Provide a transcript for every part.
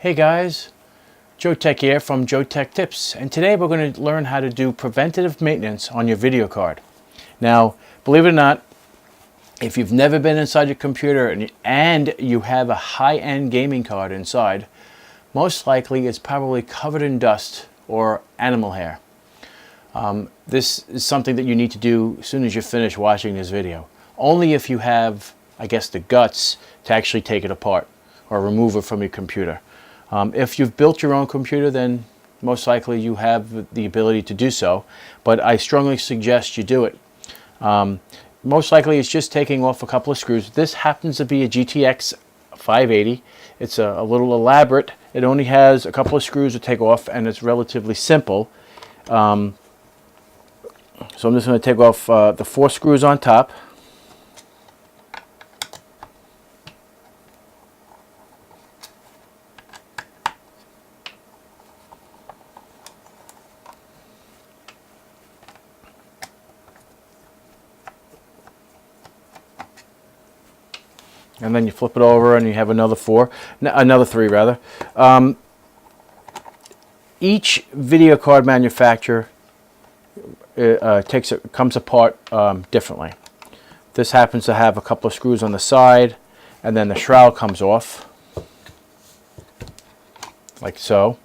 Hey guys, Joe Tech here from Joe Tech Tips, and today we're going to learn how to do preventative maintenance on your video card. Now, believe it or not, if you've never been inside your computer and you have a high-end gaming card inside, most likely it's probably covered in dust or animal hair. This is something that you need to do as soon as you finish watching this video. Only if you have, I guess, the guts to actually take it apart or remove it from your computer. If you've built your own computer, then most likely you have the ability to do so, but I strongly suggest you do it. Most likely it's just taking off a couple of screws. This happens to be a GTX 580. It's a little elaborate. It only has a couple of screws to take off, and it's relatively simple. So I'm just going to take off the 4 screws on top. And then you flip it over and you have another 3 rather. Each video card manufacturer comes apart differently. This happens to have a couple of screws on the side, and then the shroud comes off like so.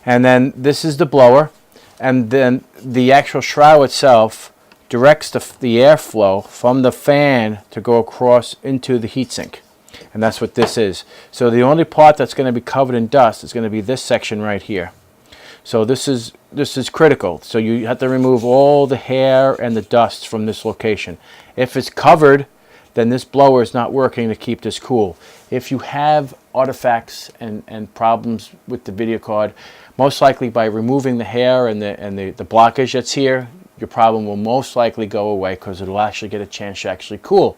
And then this is the blower, and then the actual shroud itself directs the airflow from the fan to go across into the heatsink, and that's what this is. So the only part that's going to be covered in dust is going to be this section right here. So this is critical. So you have to remove all the hair and the dust from this location. If it's covered, then this blower is not working to keep this cool. If you have artifacts and problems with the video card, most likely by removing the hair and the blockage that's here, your problem will most likely go away because it'll actually get a chance to actually cool,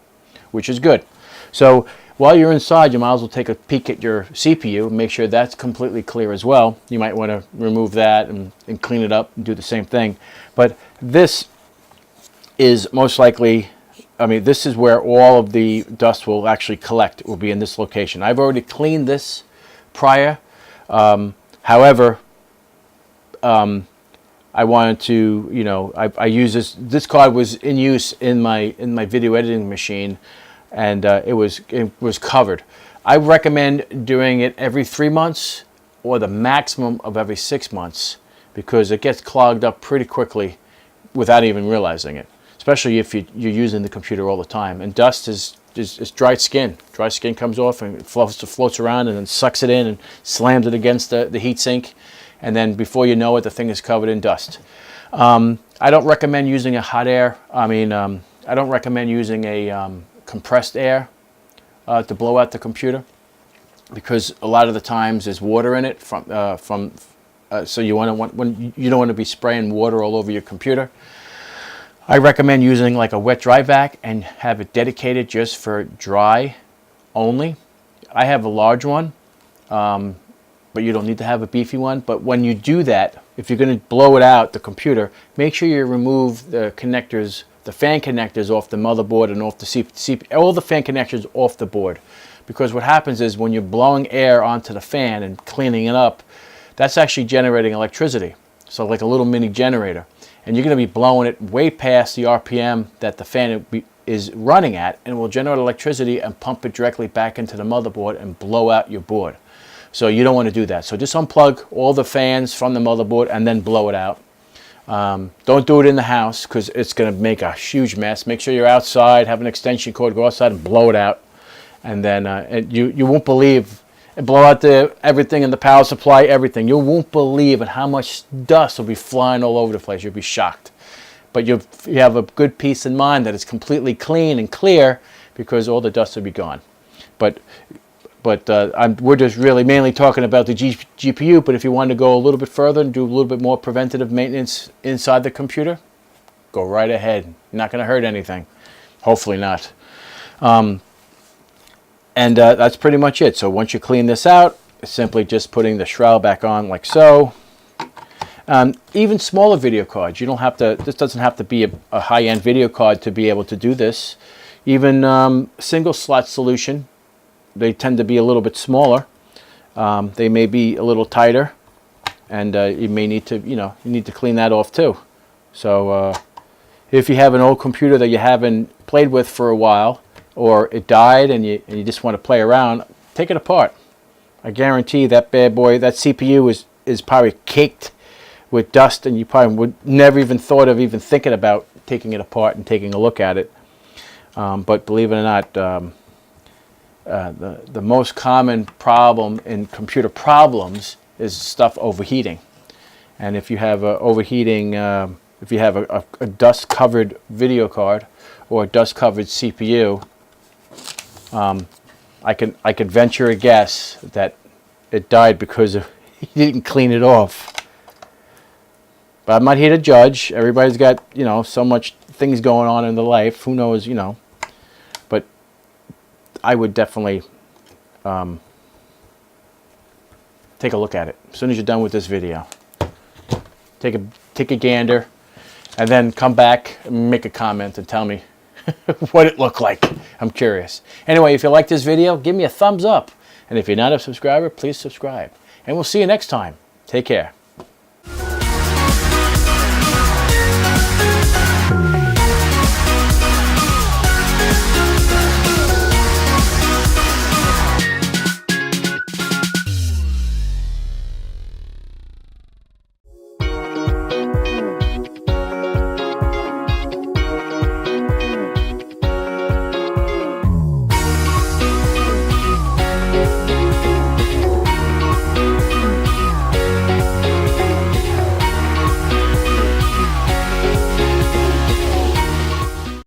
which is good. So while you're inside, you might as well take a peek at your CPU, make sure that's completely clear as well. You might want to remove that and clean it up and do the same thing. But this is most likely, this is where all of the dust will actually collect. It will be in this location. I've already cleaned this prior. However, I wanted to, I use this card was in use in my video editing machine, and it was covered. I recommend doing it every 3 months or the maximum of every 6 months, because it gets clogged up pretty quickly without even realizing it, especially if you're using the computer all the time. And dust is dry skin. Dry skin comes off and it floats around and then sucks it in and slams it against the heat sink. And then before you know it, the thing is covered in dust. I don't recommend using a hot air. I don't recommend using a compressed air to blow out the computer, because a lot of the times there's water in it so you don't want to be spraying water all over your computer. I recommend using like a wet dry vac and have it dedicated just for dry only. I have a large one. But you don't need to have a beefy one. But when you do that, if you're going to blow it out, the computer, make sure you remove the connectors, the fan connectors off the motherboard and off the CPU, all the fan connectors off the board. Because what happens is when you're blowing air onto the fan and cleaning it up, that's actually generating electricity. So like a little mini generator. And you're going to be blowing it way past the RPM that the fan is running at, and it will generate electricity and pump it directly back into the motherboard and blow out your board. So you don't want to do that. So just unplug all the fans from the motherboard and then blow it out. Don't do it in the house because it's going to make a huge mess. Make sure you're outside, have an extension cord, go outside and blow it out. And then you won't believe, blow out everything in the power supply, everything. You won't believe at how much dust will be flying all over the place. You'll be shocked. But you have a good peace in mind that it's completely clean and clear, because all the dust will be gone. But we're just really mainly talking about the GPU, but if you want to go a little bit further and do a little bit more preventative maintenance inside the computer, go right ahead. You're not going to hurt anything. Hopefully not. That's pretty much it. So once you clean this out, it's simply just putting the shroud back on like so. Even smaller video cards, this doesn't have to be a high-end video card to be able to do this. Even single slot solution, they tend to be a little bit smaller. They may be a little tighter, and you may need to, you need to clean that off too. So if you have an old computer that you haven't played with for a while, or it died and you just want to play around, take it apart. I guarantee that bad boy, that CPU is probably caked with dust, and you probably would never even thought of even thinking about taking it apart and taking a look at it. But believe it or not, the most common problem in computer problems is stuff overheating. And if you have overheating, if you have a dust-covered video card or a dust-covered CPU, I could venture a guess that it died because you didn't clean it off. But I'm not here to judge. Everybody's got, so much things going on in their life. Who knows, But I would definitely take a look at it as soon as you're done with this video. Take a gander, and then come back and make a comment and tell me what it looked like. I'm curious. Anyway, if you like this video, give me a thumbs up. And if you're not a subscriber, please subscribe. And we'll see you next time. Take care.